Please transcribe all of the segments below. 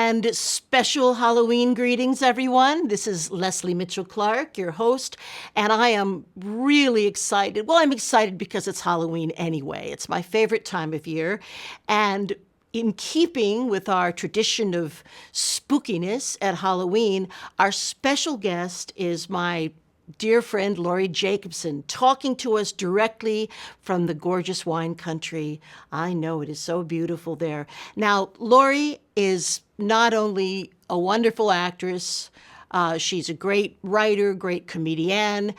And special Halloween greetings, everyone. This is Lesley Mitchell-Clarke, your host, and I am really excited. Well, I'm excited because it's Halloween anyway. It's my favorite time of year. And in keeping with our tradition of spookiness at Halloween, our special guest is my dear friend Laurie Jacobson, talking to us directly from the gorgeous wine country. I know it is so beautiful there. Now, Laurie is not only a wonderful actress, she's a great writer, great comedian.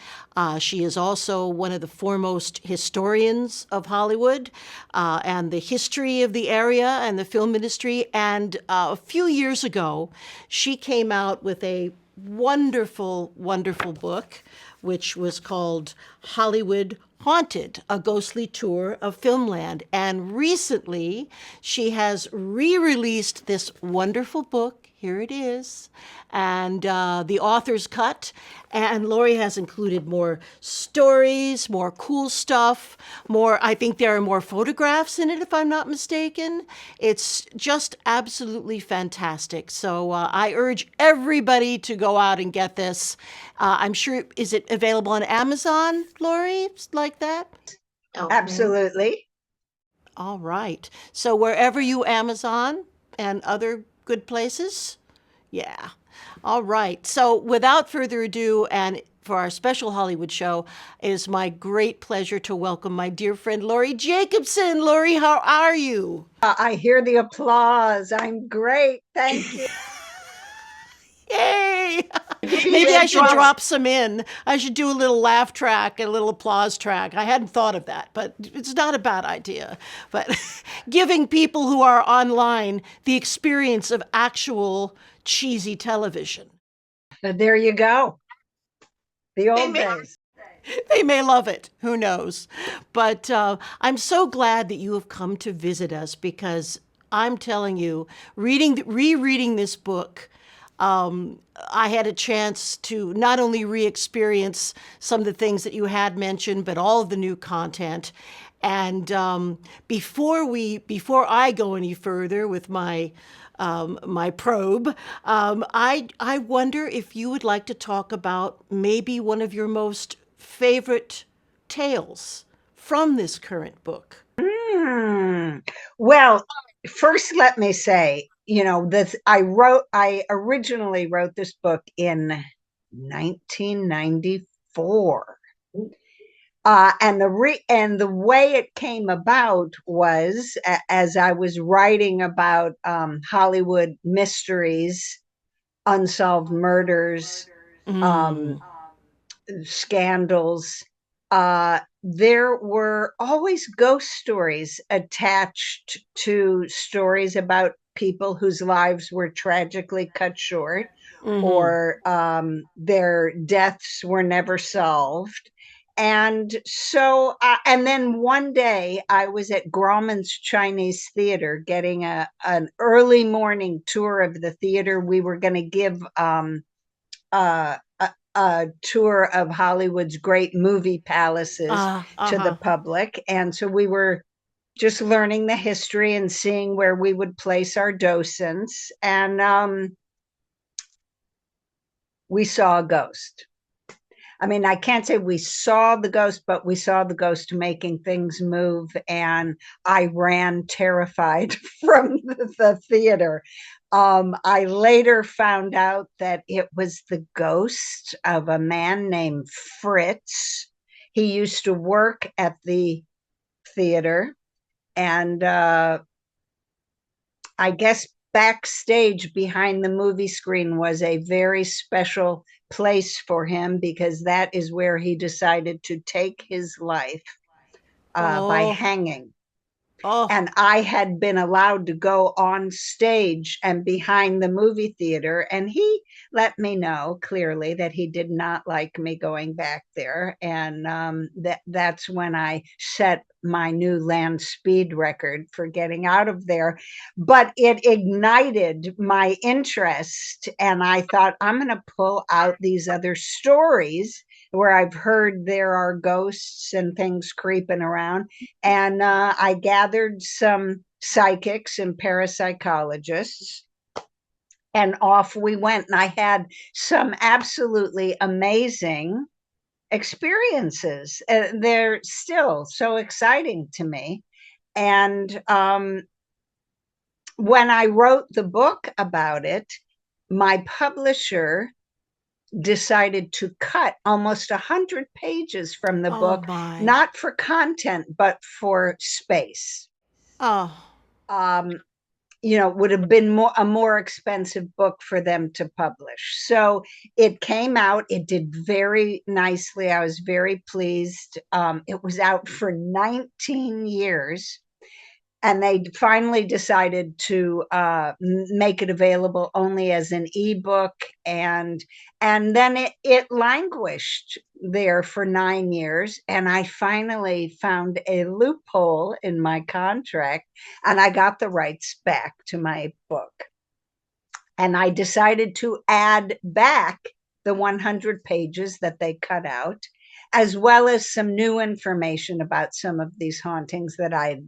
She is also one of the foremost historians of Hollywood and the history of the area and the film industry. And a few years ago, she came out with a wonderful, wonderful book, which was called Hollywood Haunted, a ghostly tour of filmland. And recently, she has re-released this wonderful book. Here it is. And the author's cut. And Laurie has included more stories, more cool stuff, more, I think there are more photographs in it, if I'm not mistaken. It's just absolutely fantastic. So I urge everybody to go out and get this. I'm sure, is it available on Amazon, Laurie, like that? Absolutely. All right. So wherever you Amazon and other good places, yeah. All right. So without further ado, and for our special Hollywood show, it is my great pleasure to welcome my dear friend Laurie Jacobson. Laurie, how are you? I hear the applause. I'm great. Thank you. Yay! She Maybe I is should right. drop some in. I should do a little laugh track and a little applause track. I hadn't thought of that, but it's not a bad idea. But giving people who are online the experience of actual cheesy television. There you go. The They old may, days. they may love it. Who knows? But I'm so glad that you have come to visit us because I'm telling you, rereading this book, I had a chance to not only re-experience some of the things that you had mentioned, but all of the new content. And before I go any further with my probe, I wonder if you would like to talk about maybe one of your most favorite tales from this current book. Hmm. Well, first let me say, I originally wrote this book in 1994. And the way it came about was as I was writing about Hollywood mysteries, unsolved murders, um, scandals. There were always ghost stories attached to stories about people whose lives were tragically cut short or their deaths were never solved. And then one day I was at Grauman's Chinese Theater getting an early morning tour of the theater. We were going to give a tour of Hollywood's great movie palaces to the Uh-huh. public. And so we were just learning the history and seeing where we would place our docents. And we saw a ghost. I mean, I can't say we saw the ghost, but we saw the ghost making things move. And I ran terrified from the theater. I later found out that it was the ghost of a man named Fritz. He used to work at the theater. And I guess backstage behind the movie screen was a very special place for him because that is where he decided to take his life by Oh, hanging. oh, And I had been allowed to go on stage and behind the movie theater. And he let me know clearly that he did not like me going back there. And that's when I set my new land speed record for getting out of there. But it ignited my interest. And I thought, I'm going to pull out these other stories where I've heard there are ghosts and things creeping around. And I gathered some psychics and parapsychologists And off we went. And I had some absolutely amazing experiences. They're still so exciting to me. And when I wrote the book about it, my publisher decided to cut almost 100 pages from the Oh book, my. not for content, but for space. Oh. Um, would have been a more expensive book for them to publish. So it came out. It did very nicely. I was very pleased. It was out for 19 years, and they finally decided to make it available only as an ebook, and then it languished there for 9 years, and I finally found a loophole in my contract, and I got the rights back to my book, and I decided to add back the 100 pages that they cut out, as well as some new information about some of these hauntings that I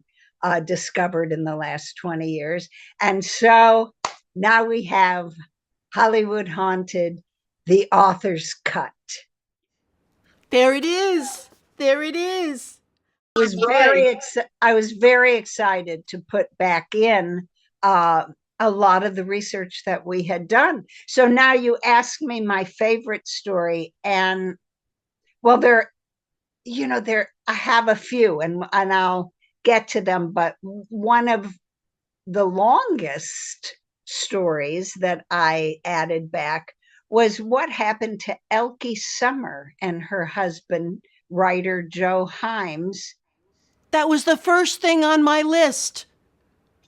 discovered in the last 20 years. And so now we have Hollywood Haunted, the author's cut. There it is. There it is. I was very excited to put back in uh, a lot of the research that we had done. So now you ask me my favorite story, and well, there I have a few, and I'll get to them. But one of the longest stories that I added back was what happened to Elke Summer and her husband, writer Joe Himes. That was the first thing on my list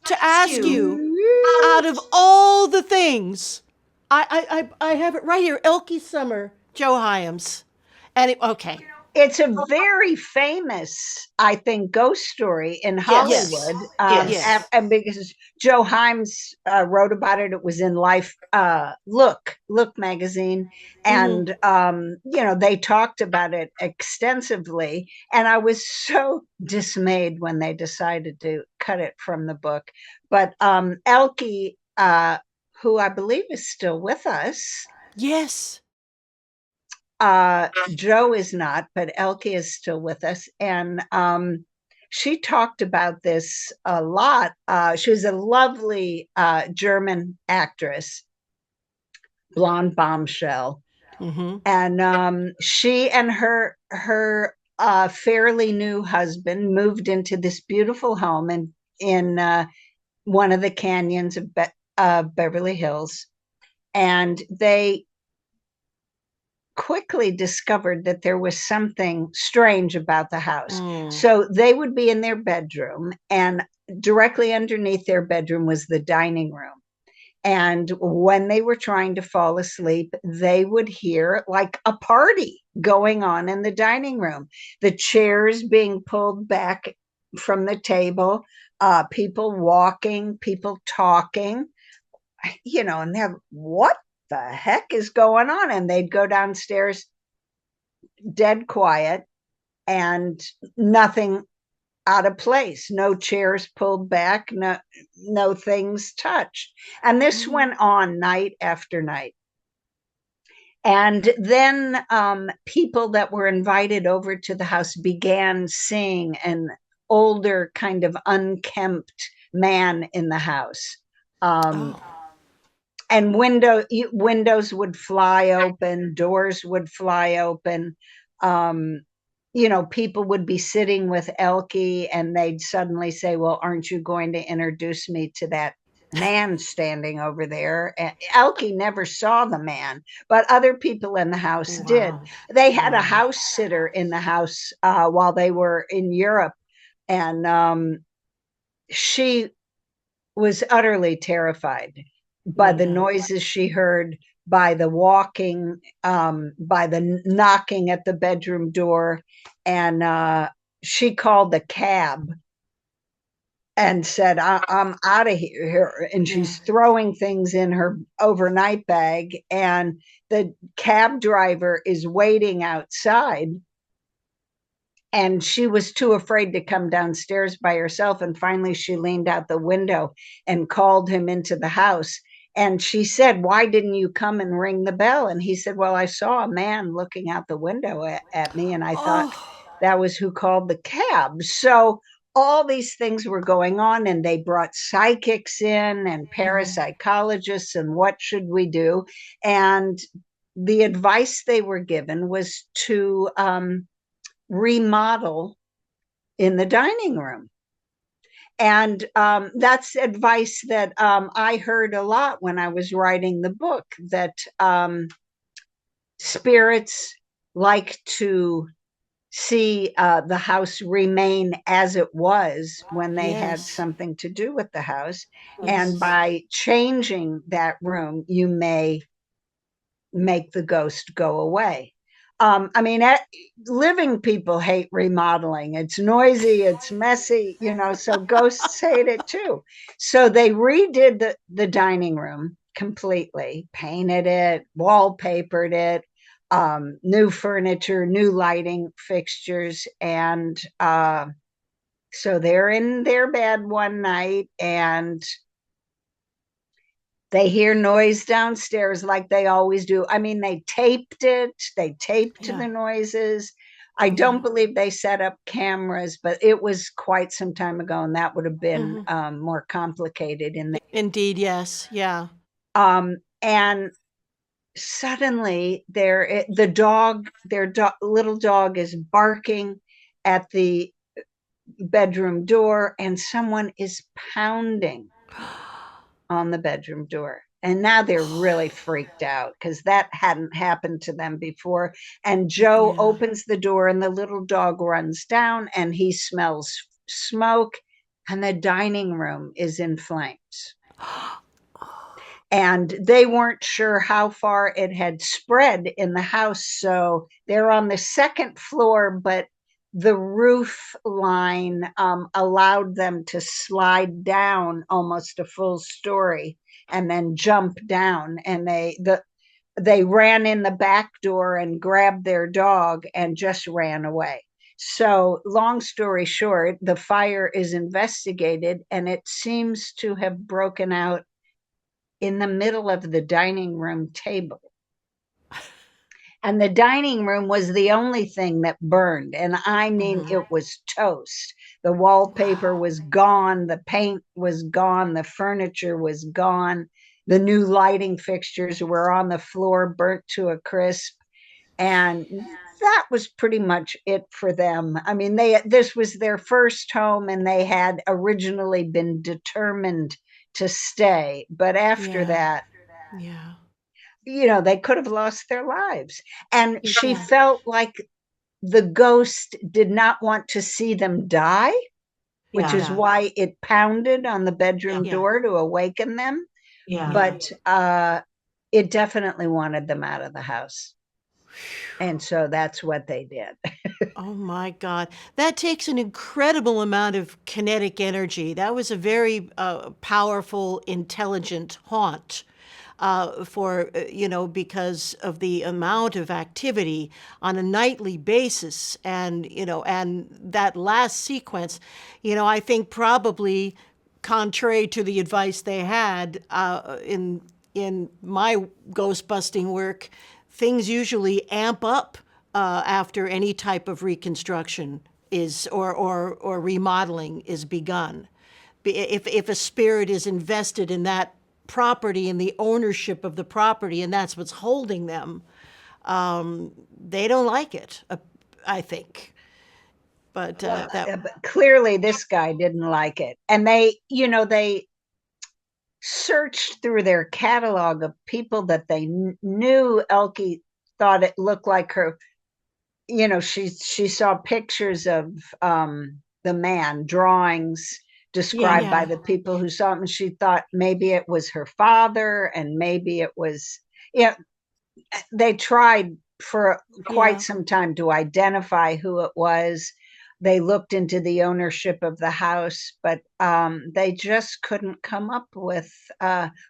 to ask you. Out of What? all the things, I have it right here. Elke Summer, Joe Hyams. And okay. It's a very famous, I think, ghost story in Yes. Hollywood. Yes. And because Joe Himes wrote about it, it was in Life, Look magazine, Mm-hmm. and they talked about it extensively. And I was so dismayed when they decided to cut it from the book. But Elke, who I believe is still with us, Yes. Joe is not, but Elke is still with us. And she talked about this a lot. She was a lovely German actress, blonde bombshell. Mm-hmm. And she and her fairly new husband moved into this beautiful home in one of the canyons of Beverly Hills. And they quickly discovered that there was something strange about the house. Mm. So they would be in their bedroom, and directly underneath their bedroom was the dining room. And when they were trying to fall asleep, they would hear like a party going on in the dining room, the chairs being pulled back from the table, people walking, people talking, and they're, what the heck is going on? And they'd go downstairs, dead quiet, and nothing out of place, no chairs pulled back, no things touched. And this Mm-hmm. went on night after night. And then people that were invited over to the house began seeing an older, kind of unkempt man in the house. Um, Oh. and windows would fly open, doors would fly open. Um, People would be sitting with Elke, and they'd suddenly say, "Well, aren't you going to introduce me to that man standing over there?" And Elke never saw the man, but other people in the house did. Wow. They had a Wow. house sitter in the house while they were in Europe, and she was utterly terrified by the Mm-hmm. noises she heard, by the walking, by the knocking at the bedroom door. And she called the cab and said, I'm out of here. And Yeah. she's throwing things in her overnight bag. And the cab driver is waiting outside, and she was too afraid to come downstairs by herself. And finally, she leaned out the window and called him into the house. And she said, "Why didn't you come and ring the bell?" And he said, "Well, I saw a man looking out the window at me, and I thought Oh, that was who called the cab." So all these things were going on, and they brought psychics in and parapsychologists, and what should we do? And the advice they were given was to remodel in the dining room. And that's advice that I heard a lot when I was writing the book, that spirits like to see the house remain as it was when they had yes, something to do with the house. And yes, by changing that room, you may make the ghost go away. I mean, living people hate remodeling. It's noisy, it's messy, so ghosts hate it too. So they redid the dining room completely, painted it, wallpapered it, new furniture, new lighting fixtures. And so they're in their bed one night, and they hear noise downstairs like they always do. I mean, they taped yeah, the noises. I yeah. don't believe they set up cameras, but it was quite some time ago, and that would have been Hmm. more complicated in there. Indeed, yes, yeah. And suddenly, the dog, little dog, is barking at the bedroom door, and someone is pounding on the bedroom door. And now they're really freaked out because that hadn't happened to them before. And Joe Yeah. opens the door, and the little dog runs down, and he smells smoke, and the dining room is in flames. And they weren't sure how far it had spread in the house. So they're on the second floor, but the roof line allowed them to slide down almost a full story and then jump down. And they ran in the back door and grabbed their dog and just ran away. So, long story short, the fire is investigated, and it seems to have broken out in the middle of the dining room table. And the dining room was the only thing that burned. And I mean, Hmm. it was toast. The wallpaper Wow. was gone, the paint was gone, the furniture was gone, the new lighting fixtures were on the floor, burnt to a crisp. And that was pretty much it for them. I mean, this was their first home, and they had originally been determined to stay. But after Yeah, that, yeah, they could have lost their lives. And she yeah, felt like the ghost did not want to see them die, which Yeah, is yeah, why it pounded on the yeah, bedroom yeah, door to awaken them. yeah. yeah. But it definitely wanted them out of the house. And so that's what they did. Oh my God. That takes an incredible amount of kinetic energy. That was a very powerful, intelligent haunt because of the amount of activity on a nightly basis. And that last sequence, I think probably contrary to the advice they had in my ghost busting work, things usually amp up after any type of reconstruction is or remodeling is begun. If a spirit is invested in that property and the ownership of the property, and that's what's holding them, they don't like it. I think, but Well, that but clearly this guy didn't like it. And they searched through their catalog of people that they knew. Elke thought it looked like her. She saw pictures of the man, drawings Yeah. described by yeah, the people who saw him, and she thought maybe it was her father, and maybe it was. Yeah, they tried for quite yeah. some time to identify who it was. They looked into the ownership of the house, but they just couldn't come up with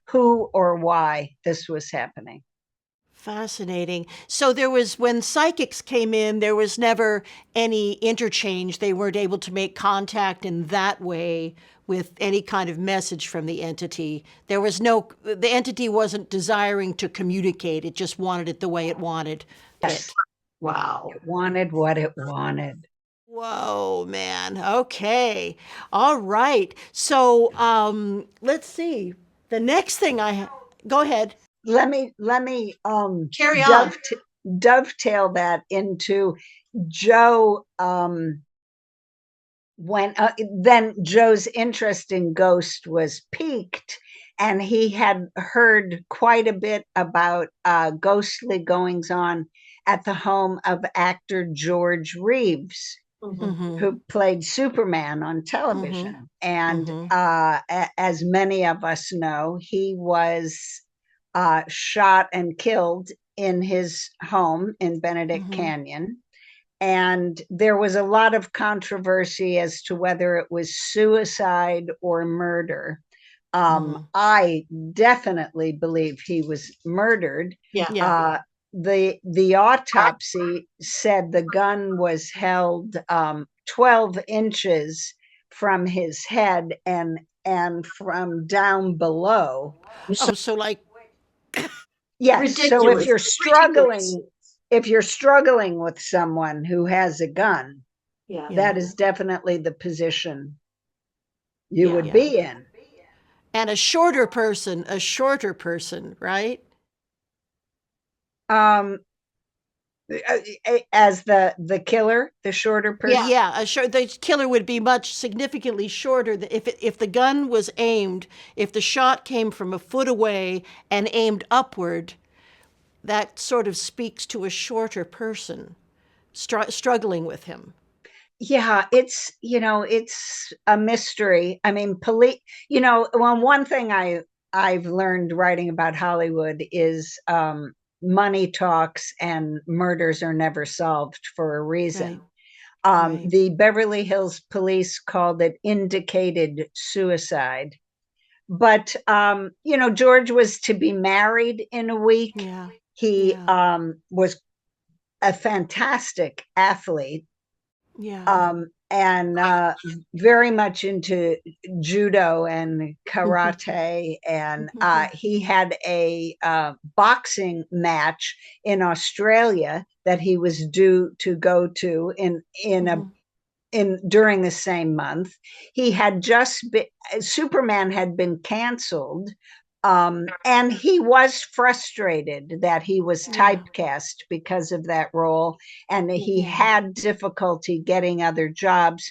who or why this was happening. Fascinating. So there was, when psychics came in, there was never any interchange. They weren't able to make contact in that way with any kind of message from the entity. There was no, the entity wasn't desiring to communicate. It just wanted it the way it wanted Yes, it. Wow. it wanted what it wanted. Whoa, man. Okay. All right. So, let's see. The next thing go ahead. Let me Carry on. dovetail that into Joe. When then Joe's interest in ghost was piqued, and he had heard quite a bit about ghostly goings on at the home of actor George Reeves, Mhm. Mm-hmm. who played Superman on television. Mm-hmm. And Mm-hmm. as many of us know, he was shot and killed in his home in Benedict Mm-hmm. Canyon. And there was a lot of controversy as to whether it was suicide or murder. Mm-hmm. I definitely believe he was murdered. Yeah. Yeah. The autopsy said the gun was held 12 inches from his head and from down below. Oh, so like, Yes, so Ridiculous. Ridiculous. if you're struggling with someone who has a gun, Yeah. that yeah. is definitely the position you Yeah. would Yeah. be in. And a shorter person, right? Um, as the killer, the shorter person. Yeah. Yeah, the killer would be much significantly shorter if the gun was aimed, if the shot came from a foot away and aimed upward, that sort of speaks to a shorter person struggling with him. Yeah, it's a mystery. I mean, well, one thing I've learned writing about Hollywood is money talks and murders are never solved for a Right. reason. Right. The Beverly Hills police called it indicated suicide. But George was to be married in a week. Yeah. He Yeah. was a fantastic athlete, Yeah. and very much into judo and karate. And he had a boxing match in Australia that he was due to go to in during the same month. He had just been, Superman had been canceled, and he was frustrated that he was Yeah. typecast because of that role, and he Yeah. had difficulty getting other jobs.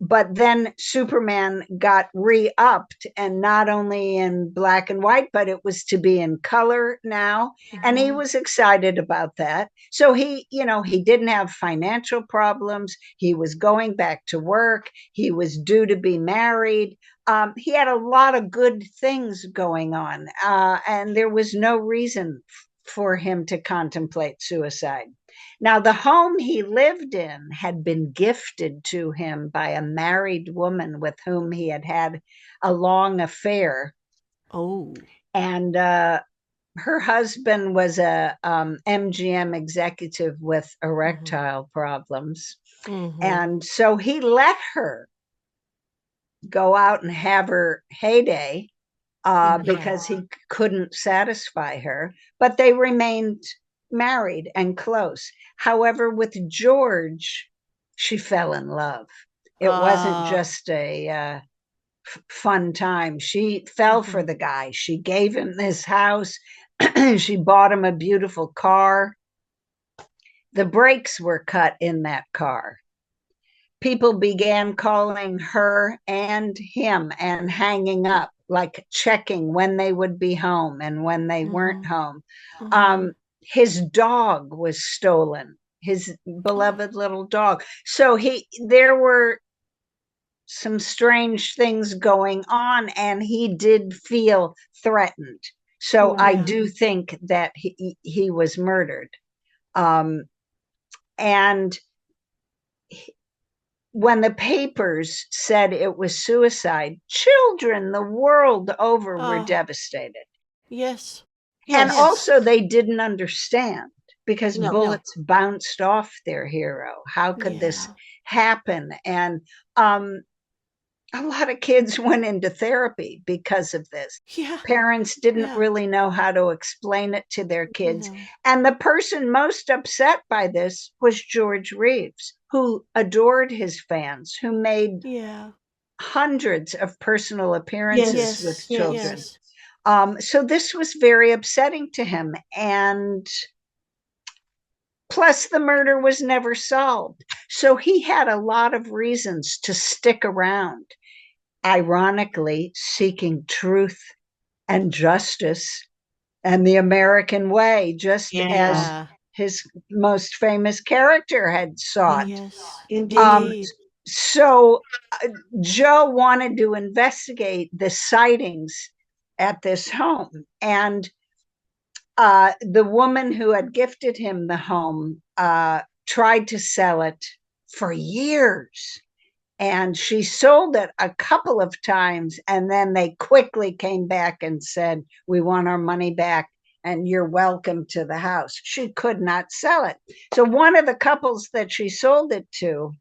But then Superman got re-upped, and not only in black and white, but it was to be in color now, and he was excited about that. So he didn't have financial problems. He was going back to work. He was due to be married. He had a lot of good things going on, and there was no reason for him to contemplate suicide. Now, the home he lived in had been gifted to him by a married woman with whom he had had a long affair. Oh. And her husband was a MGM executive with Mm-hmm. erectile problems. Mm-hmm. And so he let her go out and have her heyday Yeah. because he couldn't satisfy her, but they remained married and close. However, with George, she fell in love. It wasn't Uh, just a fun time. She fell for mhm. the guy. She gave him this house. She bought him a beautiful car. The brakes were cut in that car. People began calling her and him and hanging up, like checking when they would be home and when they weren't Mhm. home. Mhm. His dog was stolen, his beloved little dog. So there were some strange things going on, and he did feel threatened. So I Yeah. do think that he was murdered. Um, and when the papers said it was suicide, children the world over were Uh, devastated. yes. And Yes. also they didn't understand because No. bullets bounced off their hero. How could this Yeah. happen? And a lot of kids went into therapy because of this. Yeah. Parents didn't Yeah. really know how to explain it to their kids. No. And the person most upset by this was George Reeves, who adored his fans, who made Yeah. hundreds of personal appearances Yes. with Yes. children. Yes. So this was very upsetting to him. And plus, the murder was never solved. So he had a lot of reasons to stick around, ironically, seeking truth and justice and the American way, just as Yeah. his most famous character had sought. Yes. Indeed. Indeed. So Joe wanted to investigate the sightings at this home. And the woman who had gifted him the home tried to sell it for years. And she sold it a couple of times. And then they quickly came back and said, "We want our money back and you're welcome to the house." She could not sell it. So one of the couples that she sold it to,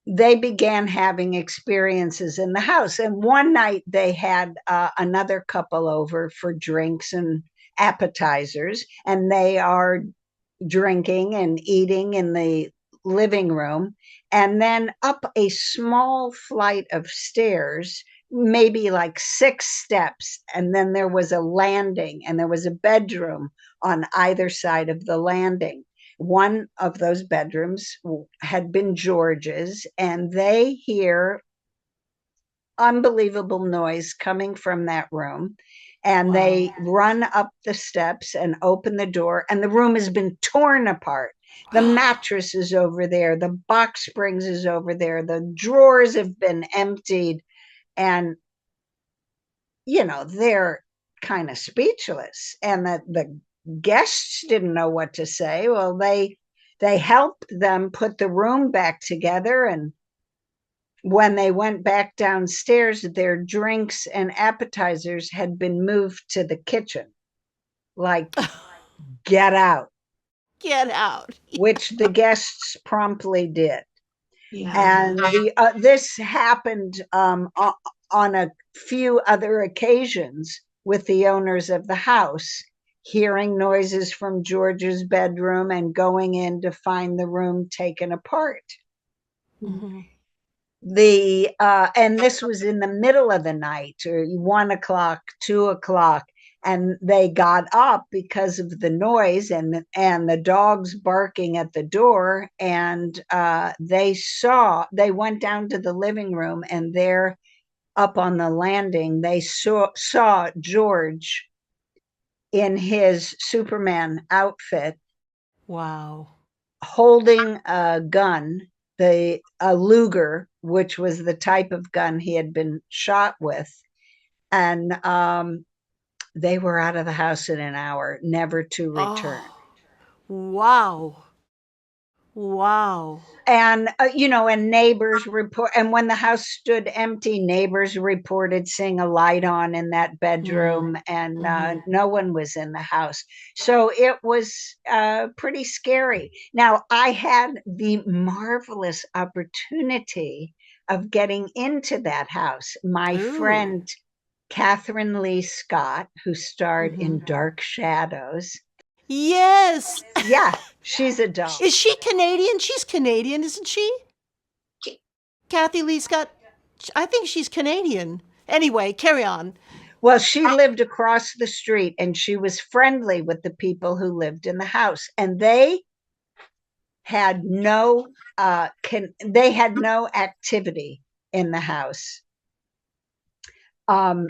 they began having experiences in the house. And one night they had another couple over for drinks and appetizers, and they are drinking and eating in the living room. And then up a small flight of stairs, maybe like 6 steps, and then there was a landing, and there was a bedroom on either side of the landing. One of those bedrooms had been George's, and they hear unbelievable noise coming from that room. And they run up the steps and open the door, and the room has been torn apart. The mattress is over there, the box springs is over there, the drawers have been emptied, and they're kind of speechless. And the guests didn't know what to say. Well, they helped them put the room back together, and when they went back downstairs, their drinks and appetizers had been moved to the kitchen. Like, get out, Get out. which the guests promptly did. Yeah. And this happened on a few other occasions with the owners of the house, hearing noises from George's bedroom and going in to find the room taken apart. Mm-hmm. And this was in the middle of the night, or 1 o'clock, 2 o'clock, and they got up because of the noise and the dogs barking at the door. And they went down to the living room, and there, up on the landing, they saw George in his Superman outfit, Wow. holding a gun, a Luger, which was the type of gun he had been shot with. And they were out of the house in an hour, never to return. Wow. Wow. And and neighbors report, and when the house stood empty, neighbors reported seeing a light on in that bedroom, and no one was in the house. So it was pretty scary. Now, I had the marvelous opportunity of getting into that house. My friend Catherine Lee Scott, who starred in Dark Shadows. Yes. Yeah, she's a doll. Is she Canadian? She's Canadian, isn't she? Kathy Lee Scott. I think she's Canadian. Anyway, carry on. Well, she lived across the street, and she was friendly with the people who lived in the house, and they had no activity in the house. And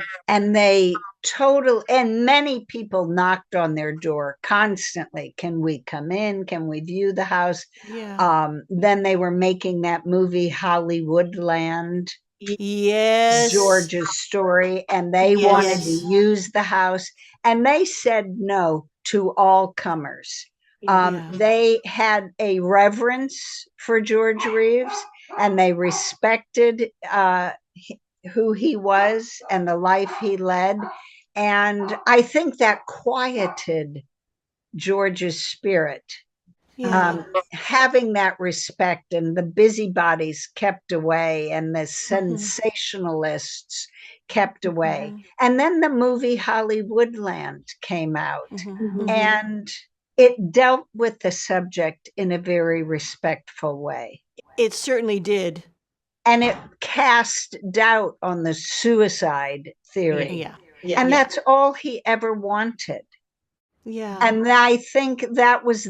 many people knocked on their door constantly. Can we come in? Can we view the house? Yeah. Then they were making that movie Hollywoodland, Yes. George's Story, and they wanted to use the house, and they said no to all comers. They had a reverence for George Reeves, and they respected who he was and the life he led. And I think that quieted George's spirit. Yeah. Having that respect and the busybodies kept away and the sensationalists kept away. And then the movie Hollywoodland came out, and it dealt with the subject in a very respectful way. It certainly did. And it cast doubt on the suicide theory. Yeah. And that's all he ever wanted. Yeah. And I think that was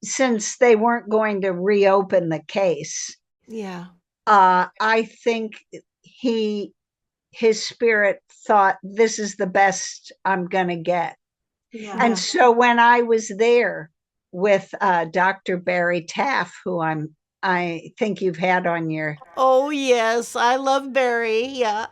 since they weren't going to reopen the case. Yeah. I think his spirit thought, this is the best I'm going to get. Yeah. And so when I was there with Dr. Barry Taff, who I think you've had on your. Oh, yes. I love Barry. Yeah.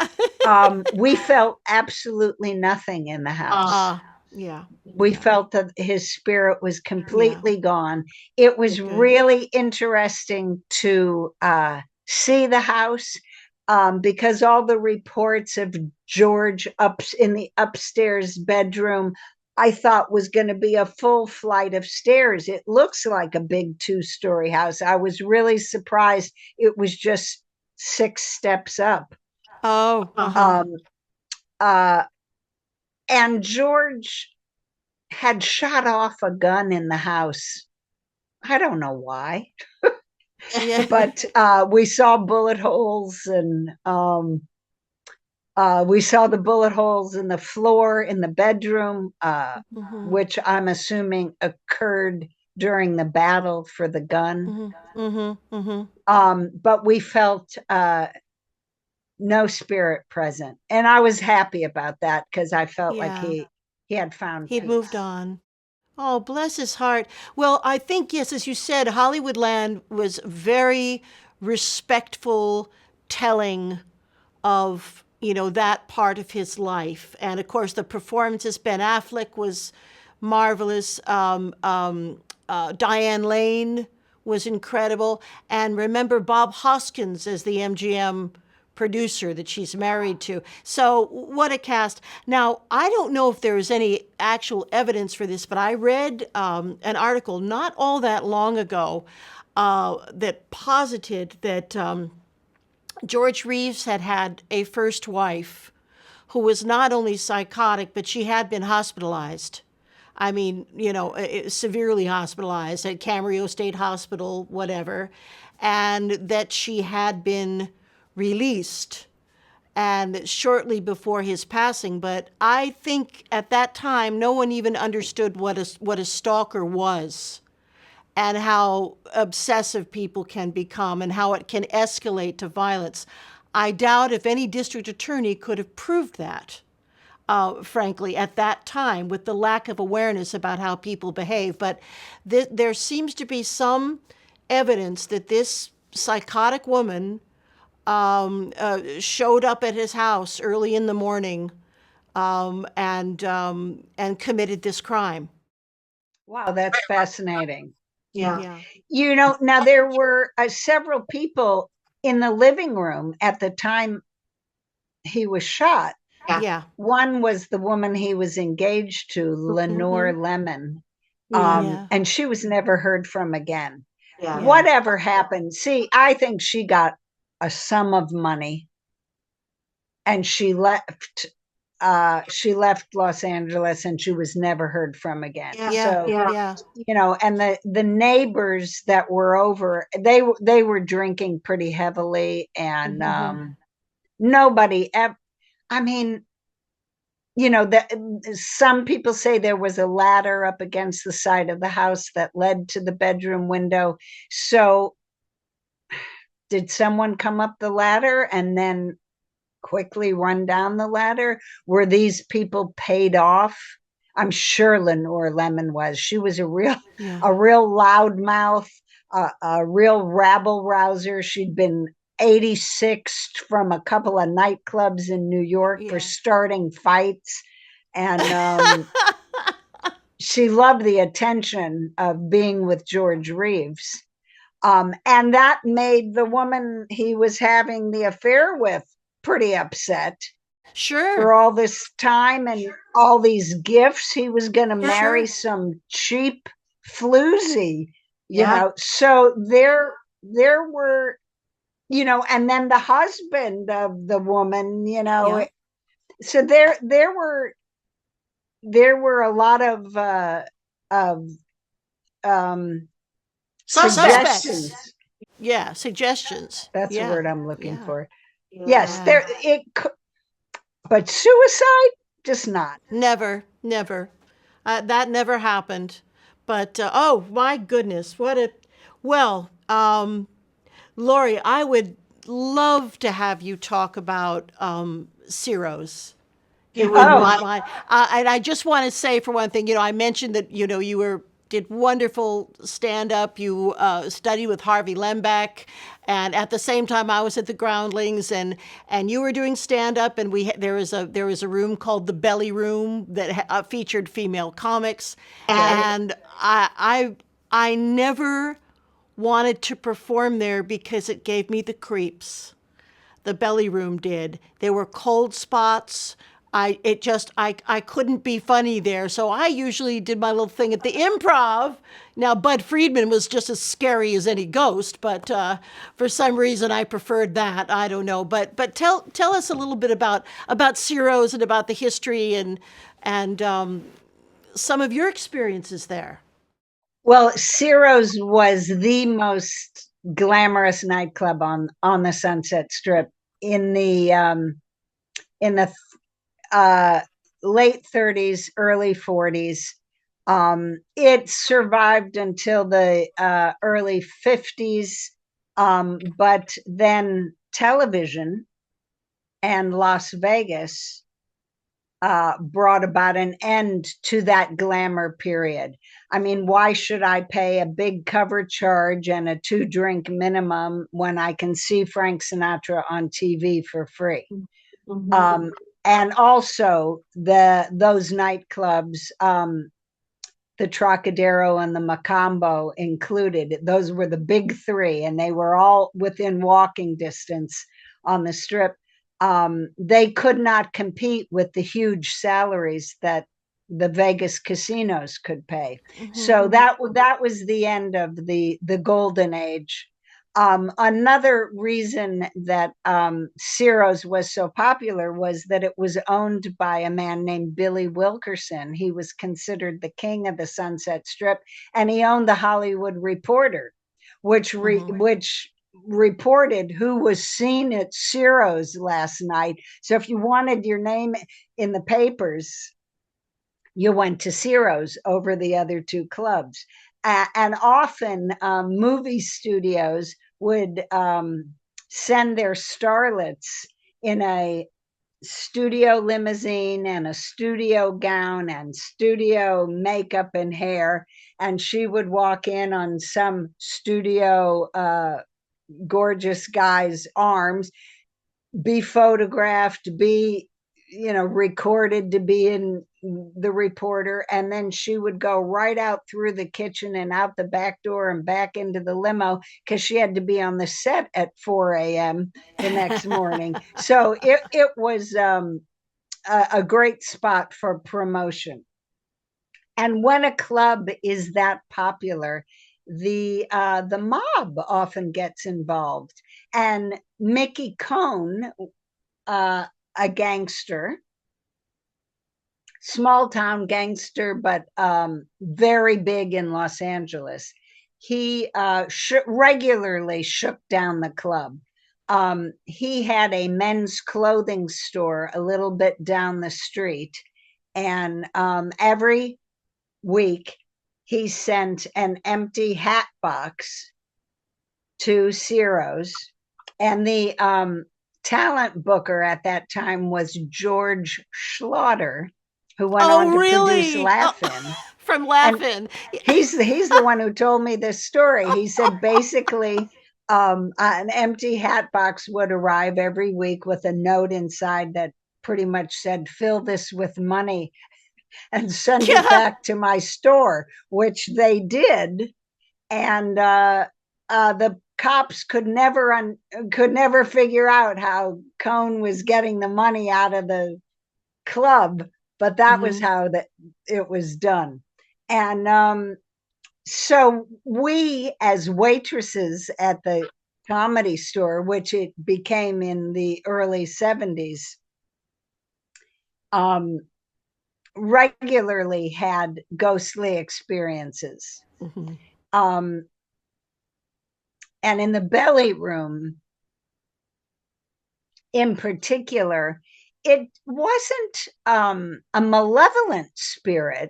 We felt absolutely nothing in the house. Yeah. We felt that his spirit was completely gone. It was really interesting to see the house, because all the reports of George up in the upstairs bedroom, I thought was going to be a full flight of stairs. It looks like a big 2-story house. I was really surprised it was just 6 steps up. Oh. And George had shot off a gun in the house. I don't know why. Yeah. But we saw bullet holes, and we saw the bullet holes in the floor in the bedroom, which I'm assuming occurred during the battle for the gun. But we felt no spirit present. And I was happy about that, because I felt like he had found He'd peace. moved on. Oh, bless his heart. Well, I think, yes, as you said, Hollywoodland was very respectful telling of, that part of his life. And of course, the performances, Ben Affleck was marvelous. Diane Lane was incredible. And remember Bob Hoskins as the MGM producer that she's married to. So what a cast. Now, I don't know if there is any actual evidence for this, but I read an article not all that long ago that posited that George Reeves had a first wife who was not only psychotic, but she had been hospitalized. I mean, severely hospitalized at Camarillo State Hospital, whatever, and that she had been released and shortly before his passing. But I think at that time, no one even understood what a stalker was and how obsessive people can become and how it can escalate to violence. I doubt if any district attorney could have proved that, frankly, at that time, with the lack of awareness about how people behave. But there seems to be some evidence that this psychotic woman showed up at his house early in the morning and committed this crime. Wow, that's fascinating. Yeah. Now there were several people in the living room at the time he was shot. Yeah. One was the woman he was engaged to, Lenore Lemon, Yeah. and she was never heard from again. Yeah. Whatever happened, see, I think she got a sum of money, and she left Los Angeles, and she was never heard from again. Yeah. And the neighbors that were over, they were drinking pretty heavily, and nobody ever. I mean, some people say there was a ladder up against the side of the house that led to the bedroom window. So, did someone come up the ladder and then quickly run down the ladder? Were these people paid off? I'm sure Lenore Lemon was. She was a real loudmouth, a real rabble rouser. She'd been 86th from a couple of nightclubs in New York for starting fights, and she loved the attention of being with George Reeves. And that made the woman he was having the affair with pretty upset for Sure. all this time and all these gifts. He was going to marry some cheap floozy, Yeah. So there were, and then the husband of the woman, Yeah. so there were a lot of um Suspects. suggestions. Yeah. Suggestions. That's the Yeah. word I'm looking Yeah. for. Yes, Yeah. but suicide, just not. Never. Never. That never happened. But oh my goodness, what a well, Laurie, I would love to have you talk about Ciro's, It if you would Oh, wouldn't my mind. And I just want to say, for one thing, I mentioned that you were did wonderful stand up. You studied with Harvey Lembeck, and at the same time, I was at the Groundlings, and you were doing stand up. And there was a room called the Belly Room that featured female comics, and and I never wanted to perform there because it gave me the creeps. The Belly Room did. There were cold spots. I couldn't be funny there. So I usually did my little thing at the Improv. Now Bud Friedman was just as scary as any ghost, but for some reason I preferred that. I don't know. But tell us a little bit about Ciro's and about the history and some of your experiences there. well, Ciro's was the most glamorous nightclub on the Sunset Strip in the uh, late 30s, early 40s. It survived until the early 50s, but then television and Las Vegas brought about an end to that glamour period. I mean, why should I pay a big cover charge and a 2 drink minimum when I can see Frank Sinatra on TV for free? mhm. Um, and also those nightclubs, the Trocadero and the Macambo included. Those were the big three, and they were all within walking distance on the strip. They could not compete with the huge salaries that the Vegas casinos could pay. So that was the end of the golden age. Another reason that Ciro's was so popular was that it was owned by a man named Billy Wilkerson. He was considered the king of the Sunset Strip, and he owned the Hollywood Reporter, which reported who was seen at Ciro's last night. So if you wanted your name in the papers, you went to Ciro's over the other two clubs. And often movie studios would send their starlets in a studio limousine and a studio gown and studio makeup and hair. And she would walk in on some studio gorgeous guy's arms, be photographed, be recorded to be in the reporter, and then she would go right out through the kitchen and out the back door and back into the limo because she had to be on the set at 4 a.m. the next morning. So it was a great spot for promotion. And when a club is that popular, the mob often gets involved. And Mickey Cohn, a gangster, small town gangster, but very big in Los Angeles. He regularly shook down the club. He had a men's clothing store a little bit down the street, and every week he sent an empty hat box to Ciro's, and the talent booker at that time was George Schlaughter, who went on Oh, to produce really? Oh, Laugh-In. from And Laughing. he's the one who told me this story. He said basically an empty hat box would arrive every week with a note inside that pretty much said, "Fill this with money and send it Yeah. back to my store," which they did. And the cops could never figure out how Cohn was getting the money out of the club, but that was how it was done. And so we, as waitresses at the Comedy Store, which it became in the early 70s, regularly had ghostly experiences. And in the belly room, in particular, it wasn't a malevolent spirit.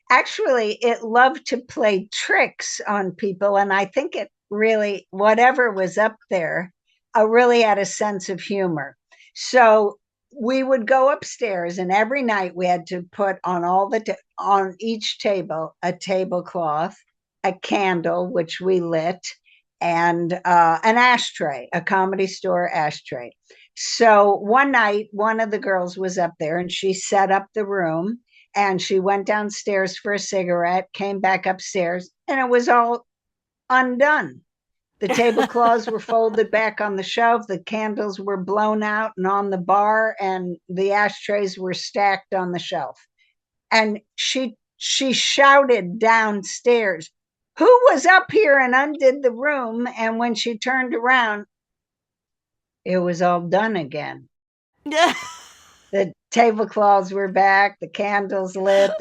Actually, it loved to play tricks on people. And I think it really, whatever was up there, really had a sense of humor. So we would go upstairs, and every night we had to put on on each table a tablecloth, a candle, which we lit, and an ashtray, a Comedy Store ashtray. So one night, one of the girls was up there, and she set up the room, and she went downstairs for a cigarette, came back upstairs, and it was all undone. The tablecloths were folded back on the shelf, the candles were blown out and on the bar, and the ashtrays were stacked on the shelf. And she shouted downstairs, "Who was up here and undid the room?" And when she turned around, it was all done again. The tablecloths were back, the candles lit,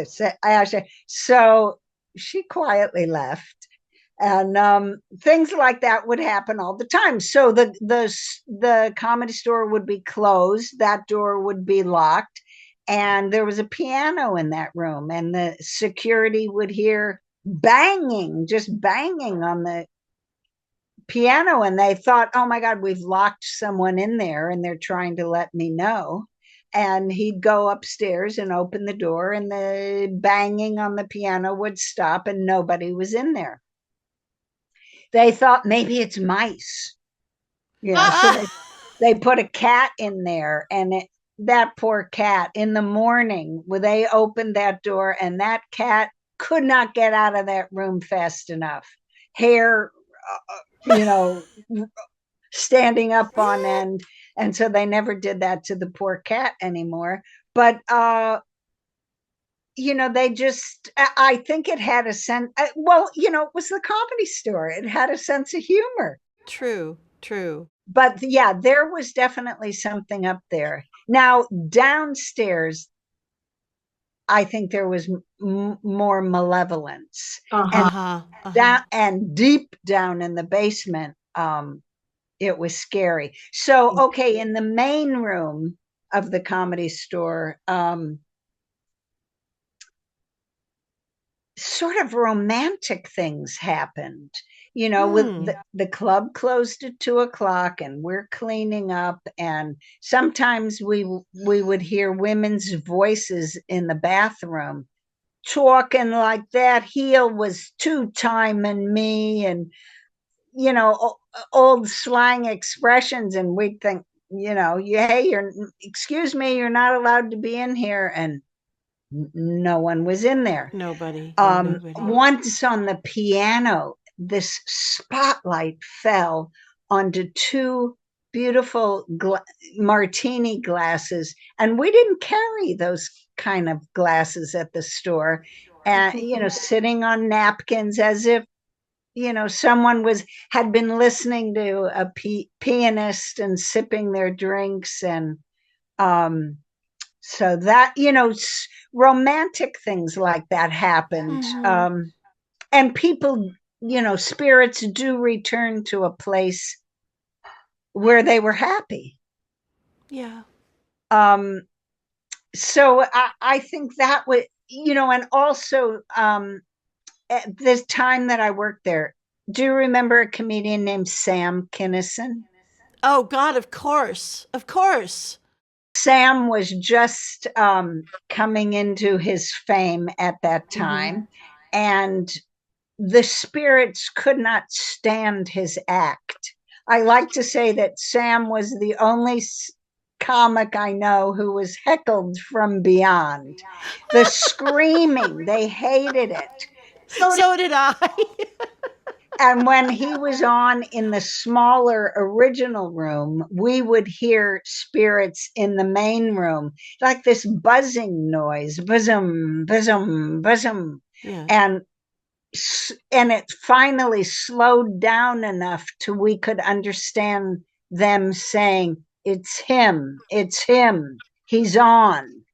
so she quietly left. And things like that would happen all the time. So the Comedy Store would be closed, that door would be locked, and there was a piano in that room, and the security would hear banging, just banging on the piano, and they thought, "Oh my God, we've locked someone in there and they're trying to let me know." And he'd go upstairs and open the door, and the banging on the piano would stop, and nobody was in there. They thought maybe it's mice, so they put a cat in there, and that poor cat, in the morning, when they opened that door, and that cat could not get out of that room fast enough. Hair, standing up on end. And so they never did that to the poor cat anymore. But they just, I think it had a sense, it was the Comedy Store. It had a sense of humor. True. But yeah, there was definitely something up there. Now, downstairs, I think there was more malevolence. And deep down in the basement, it was scary. So, okay, in the main room of the Comedy Store, sort of romantic things happened. With the club closed at 2:00, and we're cleaning up, and sometimes we would hear women's voices in the bathroom talking like that heel was two-timing me, and old slang expressions, and we'd think, excuse me, you're not allowed to be in here, and no one was in there. Nobody. Once on the piano, this spotlight fell onto two beautiful martini glasses, and we didn't carry those kind of glasses at the store, and sitting on napkins as if someone had been listening to a pianist and sipping their drinks. And so that, romantic things like that happened. And people, spirits do return to a place where they were happy. Yeah. So I think that was, and also at this time that I worked there, do you remember a comedian named Sam Kinison? Oh God, of course. Sam was just coming into his fame at that time, and the spirits could not stand his act. I like to say that Sam was the only comic I know who was heckled from beyond. The screaming, they hated it. So did I. And when he was on in the smaller original room, we would hear spirits in the main room, like this buzzing noise, buzzum, buzzum, buzzum. Yeah. And it finally slowed down enough till we could understand them saying, it's him, he's on.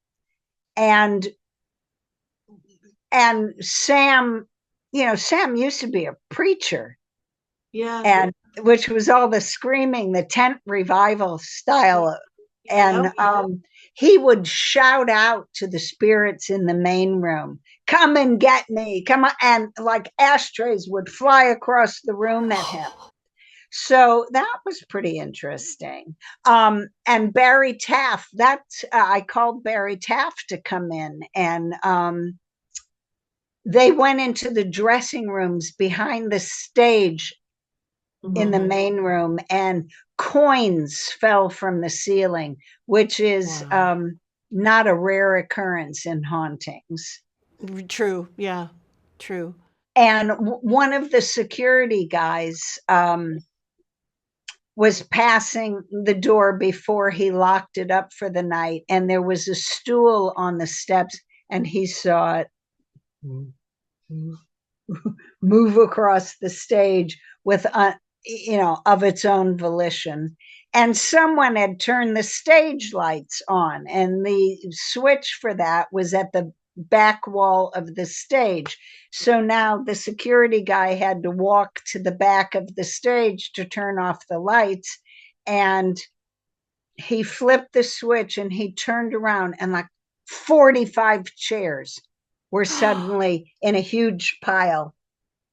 And Sam, Sam used to be a preacher. Yeah. And which was all the screaming, the tent revival style. And he would shout out to the spirits in the main room, come and get me, come on. And like ashtrays would fly across the room at him. So that was pretty interesting. And Barry Taff, I called Barry Taff to come in, and they went into the dressing rooms behind the stage in the main room, and coins fell from the ceiling, which is not a rare occurrence in hauntings. True. Yeah. True. And one of the security guys was passing the door before he locked it up for the night, and there was a stool on the steps, and he saw it move across the stage with of its own volition. And someone had turned the stage lights on, and the switch for that was at the back wall of the stage. So now the security guy had to walk to the back of the stage to turn off the lights. And he flipped the switch and he turned around, and like 45 chairs were suddenly in a huge pile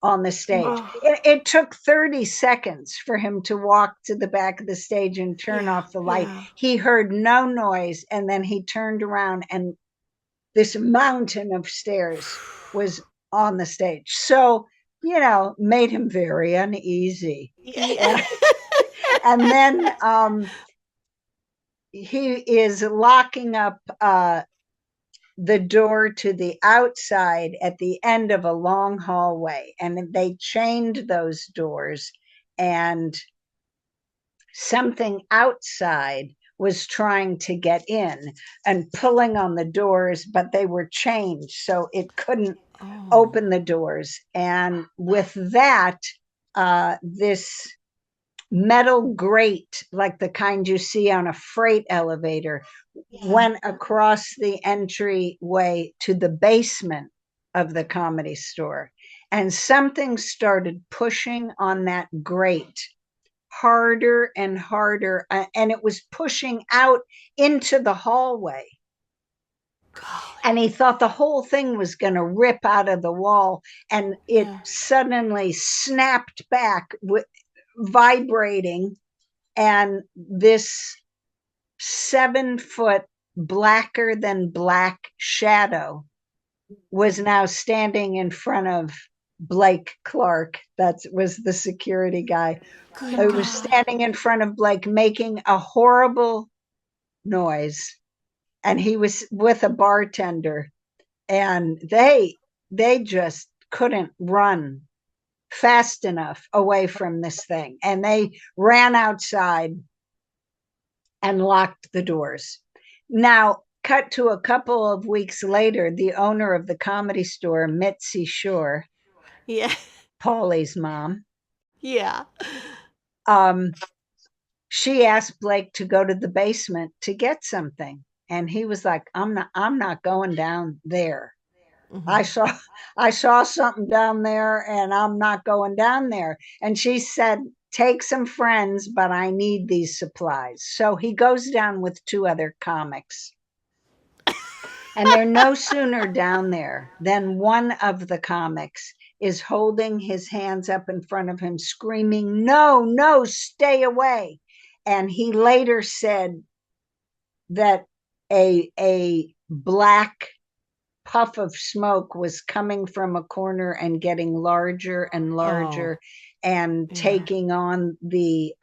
on the stage. It took 30 seconds for him to walk to the back of the stage and turn off the light. Yeah. He heard no noise, and then he turned around, and this mountain of stairs was on the stage. So, made him very uneasy. Yeah. And then he is locking up the door to the outside at the end of a long hallway, and they chained those doors, and something outside was trying to get in and pulling on the doors, but they were chained, so it couldn't open the doors. And with that, this metal grate, like the kind you see on a freight elevator, went across the entryway to the basement of the Comedy Store. And something started pushing on that grate harder and harder, and it was pushing out into the hallway. And he thought the whole thing was going to rip out of the wall, and it suddenly snapped back, vibrating, and this 7-foot blacker than black shadow was now standing in front of Blake Clark. That was the security guy. It was standing in front of Blake, making a horrible noise, and he was with a bartender, and they just couldn't run fast enough away from this thing, and they ran outside and locked the doors. Now, cut to a couple of weeks later, the owner of the Comedy Store, Mitzi Shore, Paulie's mom, she asked Blake to go to the basement to get something, and he was like, I'm not going down there. I saw something down there, and I'm not going down there. And she said, take some friends, but I need these supplies. So he goes down with 2 other comics. And they're no sooner down there than one of the comics is holding his hands up in front of him, screaming, no, stay away. And he later said that a black puff of smoke was coming from a corner and getting larger and larger, and taking on the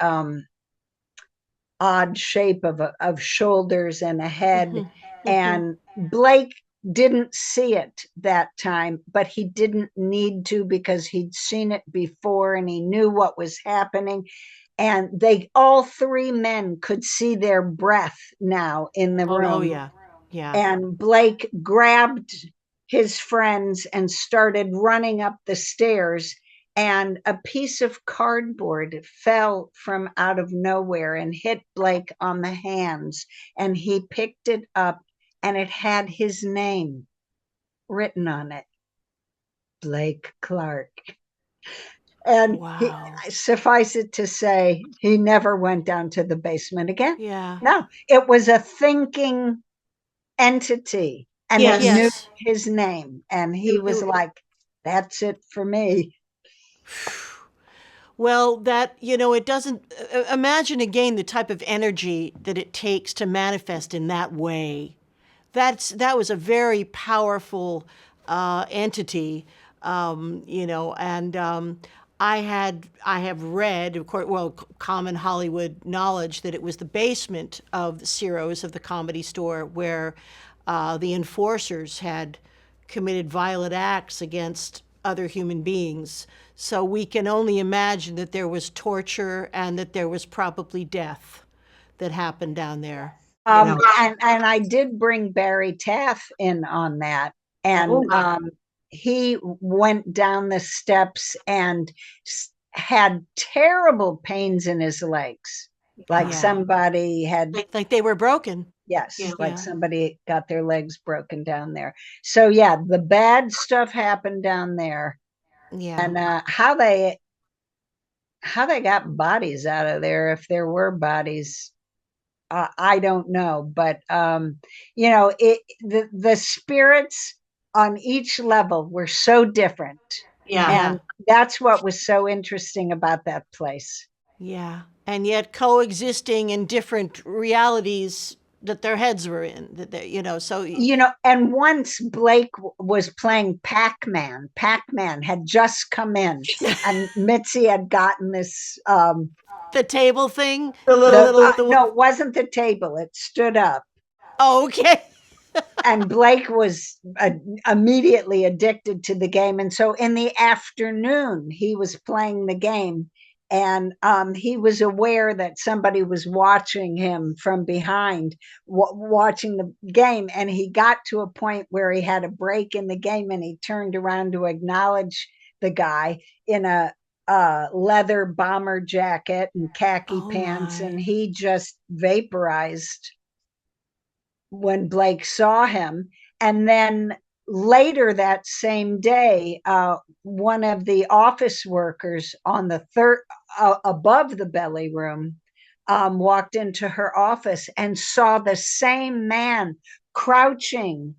odd shape of shoulders and a head. And Blake didn't see it that time, but he didn't need to because he'd seen it before and he knew what was happening. And they, all three men, could see their breath now in the Oh, room. yeah. Yeah. And Blake grabbed his friends and started running up the stairs. And a piece of cardboard fell from out of nowhere and hit Blake on the hands. And he picked it up, and it had his name written on it, Blake Clark. And he, Wow. suffice it to say, he never went down to the basement again. Yeah. No, it was a thinking entity, and it Yes. knew Yes. his name. And he was It- like, that's it for me. Well, that, it doesn't, imagine again the type of energy that it takes to manifest in that way. That was a very powerful entity, and I have read, of course, well, common Hollywood knowledge that it was the basement of the Ciro's of the Comedy Store where the enforcers had committed violent acts against other human beings. So we can only imagine that there was torture and that there was probably death that happened down there. And I did bring Barry Taff in on that. And Oh, he went down the steps and had terrible pains in his legs, like Yeah. somebody had, Like they were broken. yes, Yeah. like Yeah. somebody got their legs broken down there. So yeah, the bad stuff happened down there. Yeah. And how they got bodies out of there, if there were bodies, I don't know. But the spirits on each level were so different, yeah. and that's what was so interesting about that place. Yeah. And yet coexisting in different realities that their heads were in. That they, so And once Blake was playing Pac-Man. Pac-Man had just come in, and Mitzi had gotten this. the table thing, The the little, little, No, it wasn't the table. It stood up. oh, okay. And Blake was immediately addicted to the game. And so in the afternoon, he was playing the game, and he was aware that somebody was watching him from behind, watching the game. And he got to a point where he had a break in the game, and he turned around to acknowledge the guy in a leather bomber jacket and khaki Oh pants, and my. he just vaporized when Blake saw him. And then later that same day, one of the office workers on the third, above the belly room, walked into her office and saw the same man crouching,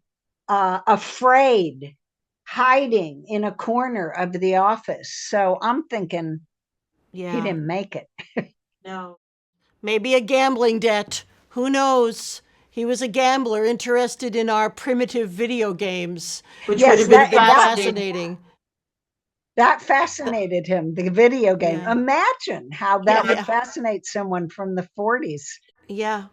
afraid, hiding in a corner of the office. So I'm thinking he Yeah. didn't make it. no. Maybe a gambling debt. Who knows? He was a gambler interested in our primitive video games. Which Yes, would have been that- that- fascinating. Fascinating. That fascinated him, the video game. Yeah. Imagine how that Yeah. would fascinate someone from the 40s. Yeah,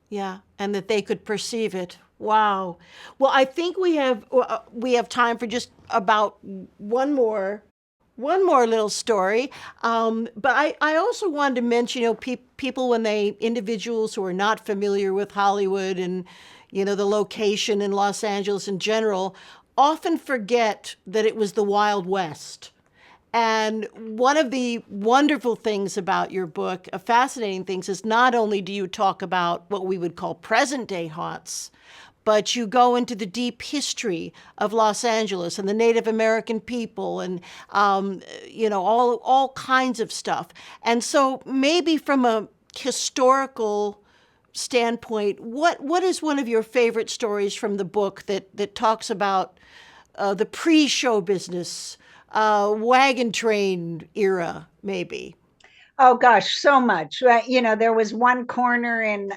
yeah, and that they could perceive it. Wow. Well, I think we have time for just about one more little story. But I also wanted to mention, people when individuals who are not familiar with Hollywood and the location in Los Angeles in general, often forget that it was the Wild West. And one of the wonderful things about your book, fascinating things, is not only do you talk about what we would call present day haunts, but you go into the deep history of Los Angeles and the Native American people and, all kinds of stuff. And so maybe from a historical standpoint, what is one of your favorite stories from the book that talks about the pre-show business, wagon train era, maybe? Oh gosh, so much. There was one corner in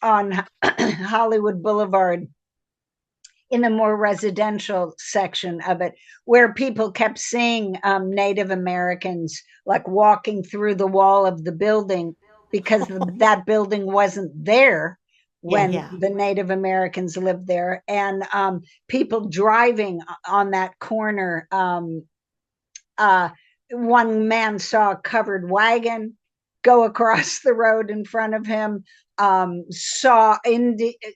on Hollywood Boulevard, in the more residential section of it, where people kept seeing Native Americans like walking through the wall of the building because that building wasn't there when Yeah. the Native Americans lived there, and people driving on that corner. Uh, One man saw a covered wagon go across the road in front of him, saw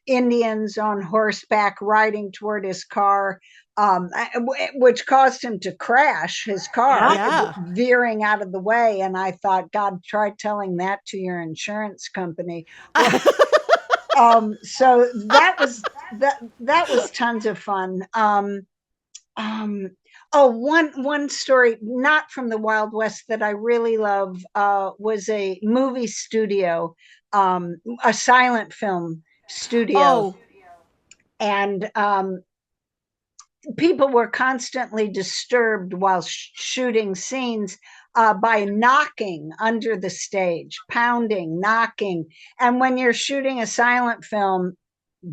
Indians on horseback riding toward his car, which caused him to crash his car, Yeah. Yeah. veering out of the way. And I thought, God, try telling that to your insurance company. So that was tons of fun. Um, oh, one story not from the Wild West that I really love was a movie studio, a silent film studio, Oh, and people were constantly disturbed while shooting scenes by knocking under the stage, pounding, knocking. And when you're shooting a silent film,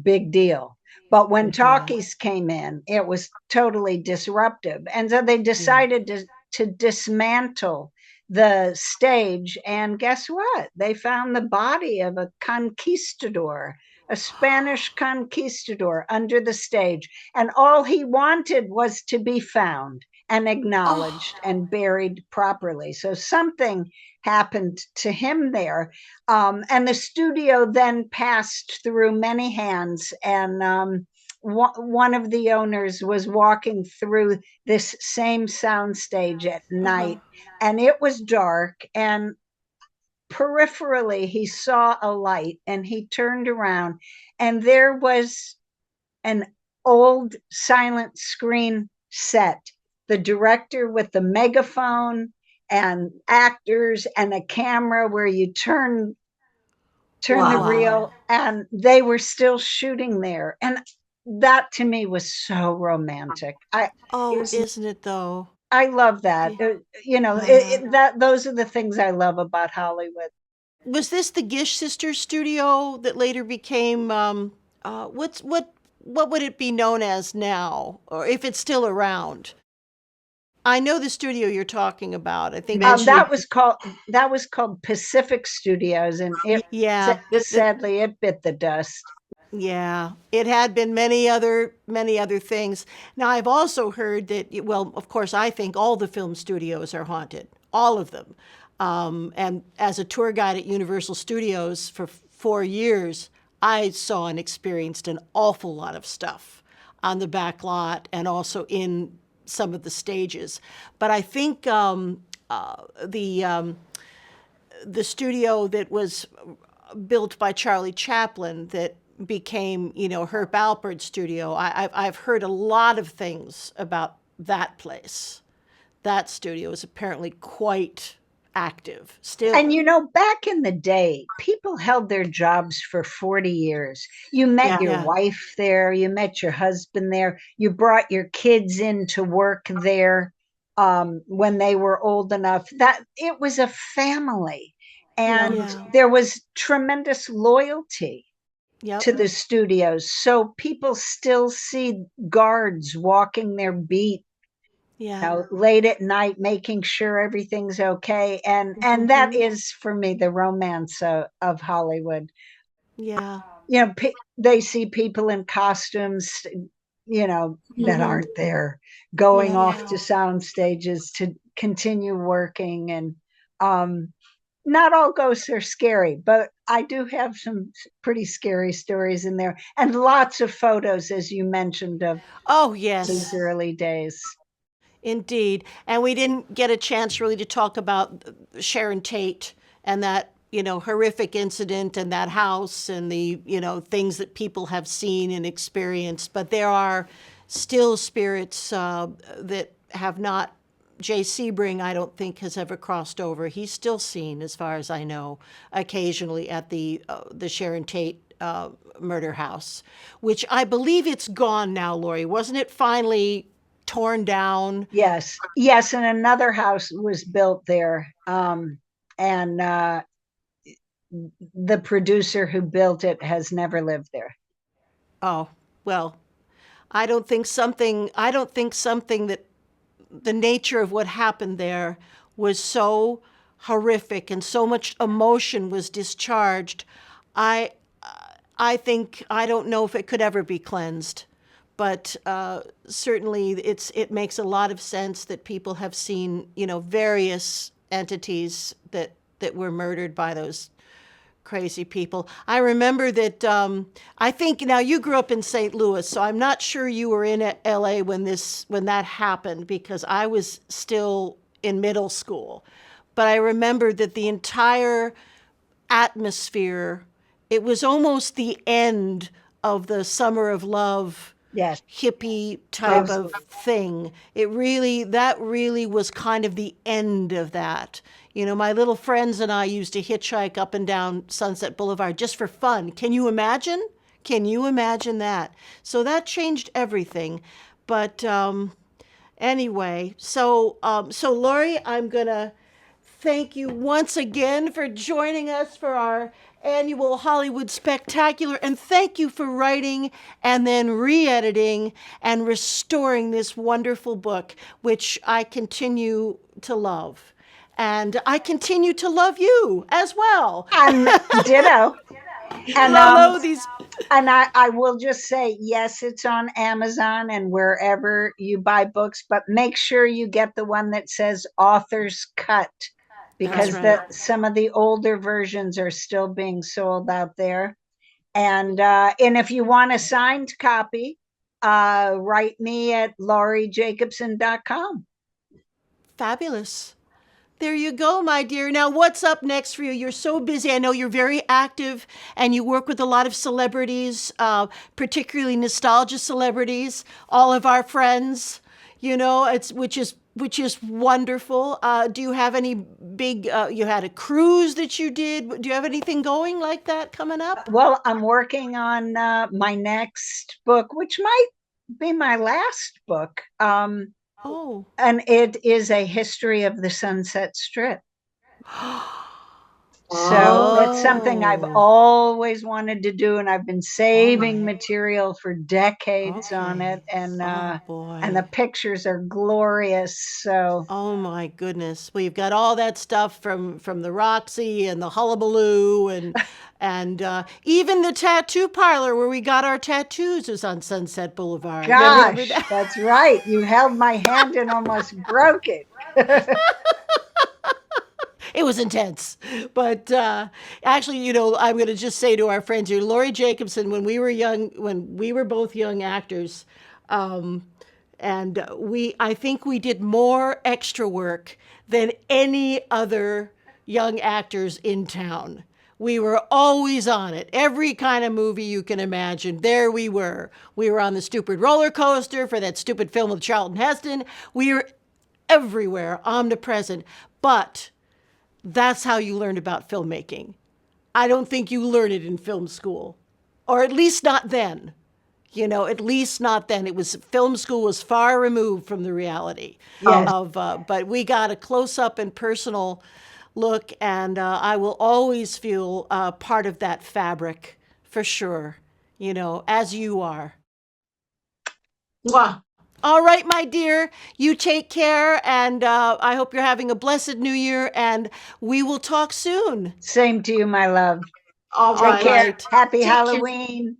big deal. But when yeah. talkies came in, it was totally disruptive. And so they Yeah. decided to dismantle the stage. And guess what? They found the body of a conquistador, a Spanish conquistador under the stage. And all he wanted was to be found and acknowledged Oh, and buried properly. So something happened to him there. And the studio then passed through many hands. And one of the owners was walking through this same soundstage at uh-huh. night, and it was dark. And peripherally, he saw a light, and he turned around, and there was an old silent screen set. The director with the megaphone and actors and a camera where you turn the Wow. Wow. reel, and they were still shooting there. And that to me was so romantic. It Oh, was isn't it though? I love that. Yeah. Uh-huh. That those are the things I love about Hollywood. Was this the Gish Sisters studio that later became what would it be known as now, or if it's still around? I know the studio you're talking about. I think it. mentioned That was called Pacific Studios, and it Yeah, that sadly it bit the dust. yeah, it had been many other things. Now I've also heard that well, of course, I think all the film studios are haunted, all of them. And as a tour guide at Universal Studios for 4 years, I saw and experienced an awful lot of stuff on the back lot and also in some of the stages. But I think the studio that was built by Charlie Chaplin that became, Herb Alpert's studio. I've heard a lot of things about that place. That studio is apparently quite active And still. back in the day, people held their jobs for 40 years. You met yeah. your Yeah, wife there, you met your husband there, you brought your kids in to work there when they were old enough. That it was a family. Yeah. And yeah, there was tremendous loyalty yep, to the studios. So people still see guards walking their beat, yeah, late at night, making sure everything's okay. And that mm-hmm, is for me the romance of Hollywood. yeah, They see people in costumes, that Hmm. aren't there, going yeah, off to sound stages to continue working. And um not all ghosts are scary, but I do have some pretty scary stories in there, and lots of photos, as you mentioned, of oh those yes, early days. indeed. And we didn't get a chance really to talk about Sharon Tate and that, horrific incident and that house and the, things that people have seen and experienced. But there are still spirits that have not. Jay Sebring, I don't think, has ever crossed over. He's still seen, as far as I know, occasionally at the Sharon Tate murder house, which I believe it's gone now, Laurie. Wasn't it finally torn down? Yes, yes, and another house was built there, and the producer who built it has never lived there. Oh, well, I don't think something that the nature of what happened there was so horrific and so much emotion was discharged. I I don't know if it could ever be cleansed, but certainly it makes a lot of sense that people have seen, various entities that were murdered by those crazy people. I remember that I think now you grew up in St. Louis, so I'm not sure you were in LA when that happened because I was still in middle school. But I remember that the entire atmosphere, it was almost the end of the Summer of Love Yes. hippie type of thing. That really was kind of the end of that. My little friends and I used to hitchhike up and down Sunset Boulevard just for fun. Can you imagine? Can you imagine that? So that changed everything. But anyway, so Laurie, I'm gonna thank you once again for joining us for our annual Hollywood Spectacular, and thank you for writing and then re-editing and restoring this wonderful book, which I continue to love. And I continue to love you as well. And ditto. And Hello, these. And I will just say, yes, it's on Amazon and wherever you buy books, but make sure you get the one that says author's cut, because right. some of the older versions are still being sold out there. And if you want a signed copy, write me at lauriejacobson.com. Fabulous. There you go, my dear. Now, what's up next for you? You're so busy. I know you're very active and you work with a lot of celebrities, particularly nostalgia celebrities, all of our friends, which is wonderful. Do you have any big, you had a cruise that you did? Do you have anything going like that coming up? Well, I'm working on my next book, which might be my last book. Oh. And it is a history of the Sunset Strip. So it's something I've always wanted to do, and I've been saving material for decades on it. And boy. and the pictures are glorious. So oh my goodness! Well, you've got all that stuff from the Roxy and the Hullabaloo and even the tattoo parlor where we got our tattoos is on Sunset Boulevard. gosh, that's right. You held my hand and almost broke it. It was intense. But actually, I'm going to just say to our friends here, Laurie Jacobson, when we were both young actors, and I think we did more extra work than any other young actors in town. We were always on it. Every kind of movie you can imagine, there we were. We were on the stupid roller coaster for that stupid film with Charlton Heston. We were everywhere, omnipresent. But that's how you learned about filmmaking. I don't think you learned it in film school, or at least not then. At least not then. Film school was far removed from the reality but we got a close up and personal look, and I will always feel part of that fabric for sure, as you are. Mwah. All right, my dear, you take care, and I hope you're having a blessed new year, and we will talk soon. Same to you, my love. All Take care. right. Happy Take care. Halloween.